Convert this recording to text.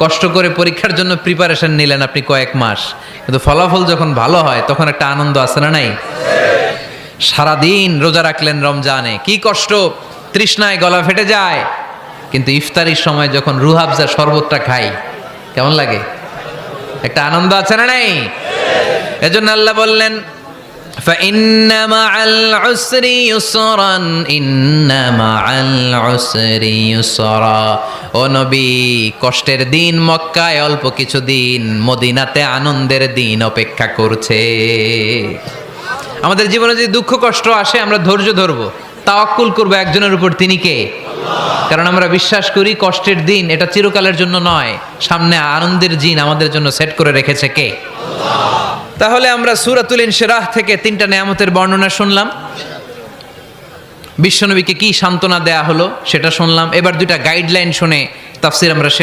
কষ্ট করে পরীক্ষার জন্য প্রিপারেশন নিলেন আপনি কয়েক মাস, কিন্তু ফলাফল যখন ভালো হয় তখন একটা আনন্দ আছে না নাই? সারাদিন রোজা রাখলেন রমজানে, কি কষ্ট, তৃষ্ণায় গলা ফেটে যায়, কিন্তু ইফতারির সময় যখন রুহাবজা শরবতটা খাই কেমন লাগে? একটা আনন্দ আছে না নাই? এজন্য আল্লাহ বললেন فإن مع العسر يسرا إن مع العسر يسرا। ও নবী, কষ্টের দিন মক্কায় অল্প কিছু দিন, মদিনাতে আনন্দের দিন অপেক্ষা করছে। আমাদের জীবনে যদি দুঃখ কষ্ট আসে আমরা ধৈর্য ধরবো, তাওয়াক্কুল করবো একজনের উপর, তিনি কে? কারণ আমরা বিশ্বাস করি কষ্টের দিন এটা চিরকালের জন্য নয়, সামনে আনন্দের দিন আমাদের জন্য সেট করে রেখেছে কে? তাহলে আমরা সূরাতুল ইনশিরাহ থেকে 3টা নেয়ামতের বর্ণনা শুনলাম, বিশ্বনবীকে কি সান্ত্বনা দেয়া হলো সেটা শুনলাম। এবার 2টা গাইডলাইন শুনে তাফসীর আমরা শেষ